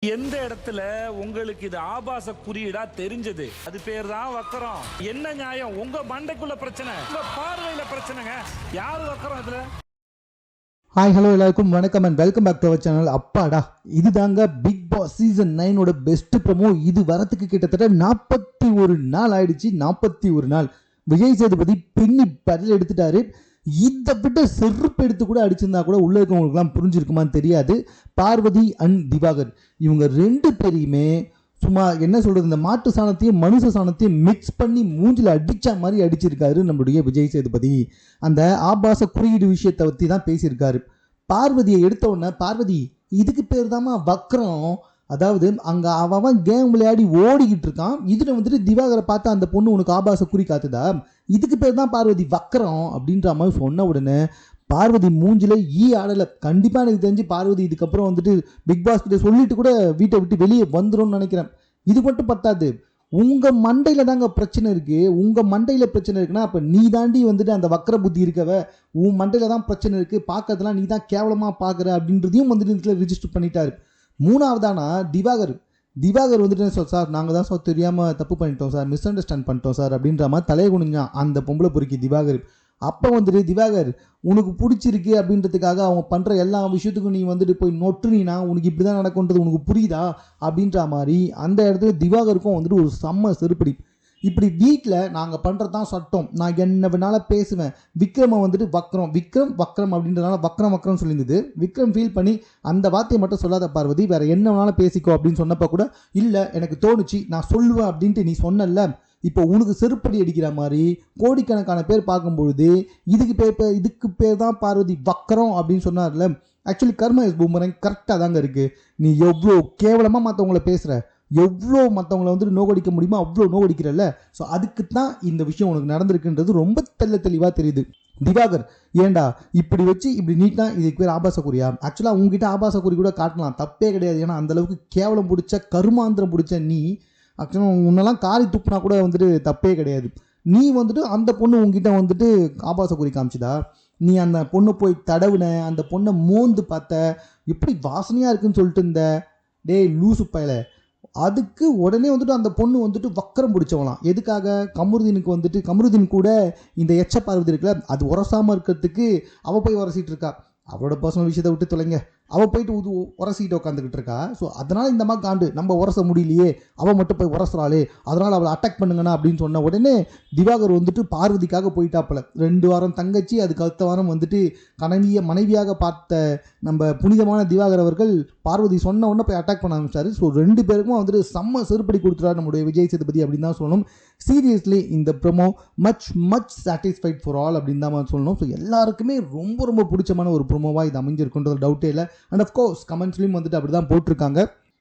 எந்த இடத்துல உங்களுக்கு இது ஆபாச குறியீடா தெரிஞ்சது அது பேர் தான் வக்கரம். என்ன நியாயம்? உங்க மண்டைக்குள்ள பிரச்சனை, உங்க பார்வையில பிரச்சனைங்க. யாரு வக்கரம் இதுல? ஹாய் ஹலோ எல்லாருக்கும் வணக்கம் and welcome back to our channel. அப்பாடா, இதுதாங்க Bigg Boss season 9 best promo. இது வரத்துக்கு கிட்டத்தட்ட 41 நாள் ஆயிடுச்சு. 41 நாள் விஜய் சேதுபதி பின்னி பதில் எடுத்துட்டாரு. இதை விட செருப்பு எடுத்து கூட அடிச்சிருந்தா கூட உள்ள இருக்கவங்களுக்குலாம் புரிஞ்சிருக்குமான்னு தெரியாது. பார்வதி அண்ட் திவாகர் இவங்க ரெண்டு பேரையுமே சும்மா என்ன சொல்றது, இந்த மாட்டு சாணத்தையும் மனுஷ சாணத்தையும் மிக்ஸ் பண்ணி மூஞ்சில் அடிச்ச மாதிரி அடிச்சிருக்காரு நம்மளுடைய விஜய் சேதுபதி. அந்த ஆபாச குறியீடு விஷயத்தை பற்றி தான் பேசியிருக்காரு. பார்வதியை எடுத்த உடனே, பார்வதி இதுக்கு பேர் தாமா வக்ரம். அதாவது அங்கே அவன் கேம் விளையாடி ஓடிக்கிட்டு இருக்கான், இதில் வந்துட்டு திவாகரை பார்த்து அந்த பொண்ணு உனக்கு ஆபாச குறி காத்துதா, இதுக்கு பேர் தான் பார்வதி வக்ரம் அப்படின்ற மாதிரி சொன்ன உடனே பார்வதி மூஞ்சில ஆடலை. கண்டிப்பாக எனக்கு தெரிஞ்சு பார்வதி இதுக்கப்புறம் வந்துட்டு பிக் பாஸ் கிட்ட சொல்லிட்டு கூட வீட்டை விட்டு வெளியே வந்துடும்னு நினைக்கிறேன். இது மட்டும் பத்தாது, உங்கள் மண்டையில் தாங்க பிரச்சனை இருக்குது. உங்கள் மண்டையில் பிரச்சனை இருக்குன்னா அப்போ நீ தாண்டி வந்துட்டு அந்த வக்கர புத்தி இருக்கவ, உன் மண்டையில் தான் பிரச்சனை இருக்குது, பார்க்கறதுலாம் நீ தான் கேவலமாக பார்க்குற அப்படின்றதையும் வந்துட்டு இதில் ரிஜிஸ்டர் பண்ணிட்டாரு. மூணாவதானா திவாகர் வந்துட்டு சார் நாங்கள் தான் சார் தெரியாமல் தப்பு பண்ணிட்டோம் சார், மிஸ் அண்டர்ஸ்டாண்ட் பண்ணிட்டோம் சார் அப்படின்ற மாதிரி தலையை குனிஞ்சான் அந்த பொம்பளை பொறுக்கி திவாகர். அப்போ வந்துட்டு திவாகர் உனக்கு பிடிச்சிருக்கு அப்படின்றதுக்காக அவங்க பண்ணுற எல்லா விஷயத்துக்கும் நீ வந்துட்டு போய் நொட்டுனீனா உனக்கு இப்படி தான் நடக்கும்ன்றது உனக்கு புரியுதா அப்படின்ற மாதிரி அந்த இடத்துல திவாகருக்கும் வந்துட்டு ஒரு செம்ம செருப்படி. இப்படி வீட்டில் நாங்கள் பண்ணுறது தான் சட்டம், நான் என்ன வேணாலும் பேசுவேன், விக்ரமை வந்துட்டு வக்ரம் அப்படின்றதுனால வக்ரம் சொல்லியிருந்தது. விக்ரம் ஃபீல் பண்ணி அந்த வார்த்தையை மட்டும் சொல்லாத பார்வதி, வேறு என்ன வேணாலும் பேசிக்கோ அப்படின்னு சொன்னப்போ கூட இல்லை எனக்கு தோணுச்சு நான் சொல்லுவேன் அப்படின்ட்டு நீ சொன்னல, இப்போ உனக்கு செருப்படி அடிக்கிற மாதிரி கோடிக்கணக்கான பேர் பார்க்கும்பொழுது இதுக்கு பேர் தான் பார்வதி வக்கரம் அப்படின்னு சொன்னார்ல. ஆக்சுவலி கர்மா இஸ் பூமரங் கரெக்டாக தாங்க இருக்குது. நீ எவ்வளோ கேவலமாக மற்றவங்கள பேசுகிற, எவ்வளோ மற்றவங்கள வந்துட்டு நோகடிக்க முடியுமோ அவ்வளோ நோகடிக்கிறல்ல. ஸோ அதுக்கு தான் இந்த விஷயம் உனக்கு நடந்திருக்குன்றது ரொம்ப தெளிவாக தெரியுது. திவாகர் ஏண்டா இப்படி வச்சு இப்படி நீட்டா இதுக்கு பேர் ஆபாச குறியா? ஆக்சுவலாக உங்ககிட்ட ஆபாச குறி கூட காட்டலாம், தப்பே கிடையாது. ஏன்னா அந்தளவுக்கு கேவலம் பிடிச்ச கருமாந்திரம் பிடிச்ச நீ ஆக்சுவலாக உன்னெல்லாம் காரி துப்புனா கூட வந்துட்டு தப்பே கிடையாது. நீ வந்துட்டு அந்த பொண்ணு உங்ககிட்ட வந்துட்டு ஆபாச குறி காமிச்சுதா, நீ அந்த பொண்ணை போய் தடவுன, அந்த பொண்ணை மோந்து பார்த்த, எப்படி வாசனையாக இருக்குன்னு சொல்லிட்டு இருந்த, டேய் லூசு பயல. அதுக்கு உடனே வந்துட்டு அந்த பொண்ணு வந்துட்டு வக்கரம் பிடிச்சவலாம். எதுக்காக? கமருதீன் கூட இந்த எச்ச பார்வதி இருக்குல்ல, அது உரசாமல் இருக்கிறதுக்கு அவள் போய் உரசிட்டு இருக்கா. அவளோட பர்சனல் விஷயத்தை விட்டு தொலைங்க, அவள் போயிட்டு உரசிக்கிட்டு உட்காந்துக்கிட்டு இருக்கா. ஸோ அதனால் இந்த மாதிரி காண்டு நம்ம உரச முடியலையே, அவள் மட்டும் போய் உரசுறாளே, அதனால் அவளை அட்டாக் பண்ணுங்கண்ணா அப்படின்னு சொன்ன உடனே திவாகர் வந்துட்டு பார்வதிக்காக போயிட்டாப்பல. 2 வாரம் தங்கச்சி, அதுக்கு அடுத்த வாரம் வந்துட்டு மனைவியாக பார்த்த நம்ம புனிதமான திவாகர் அவர்கள் பார்வதி சொன்ன உடனே போய் அட்டாக் பண்ண ஆரம்பிச்சாரு. ஸோ 2 பேருக்கும் வந்துட்டு செம்ம செருப்படி கொடுத்துட்டாரு நம்முடைய விஜய் சேதுபதி அப்படின்னு தான் சொல்லணும். சீரியஸ்லி இந்த promo much satisfied for all அப்படின்னு தான் சொல்லணும். ஸோ எல்லாருக்குமே ரொம்ப பிடிச்சமான ஒரு ப்ரோமோவாக இது அமைஞ்சிருக்குன்றது டவுட்டே இல்லை. அண்ட் அஃப்கோர்ஸ் கமெண்ட்ஸ்லையும் வந்துட்டு அப்படி தான் போட்டிருக்காங்க.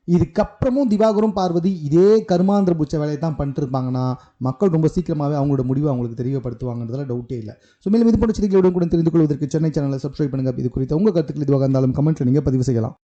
இதுக்கப்புறமும் திவாகரும் பார்வதி இதே கருமாந்திர புச்ச வேலையை தான் பண்ணிட்டு இருப்பாங்கன்னா மக்கள் ரொம்ப சீக்கிரமாகவே அவங்களோட முடிவை அவங்களுக்கு தெரியப்படுத்துவாங்கன்றதுல டவுட்டே இல்லை. ஸோ மேலும் இது போன்ற செய்திகளுடன் கூட தெரிந்து கொள்வதற்கு சென்னை சேனலை சப்ஸ்கிரைப் பண்ணுங்கள். இது குறித்த உங்கள் கருத்துக்கள் இதுவாக இருந்தாலும் கமெண்ட்டில் நீங்கள் பதிவு செய்யலாம்.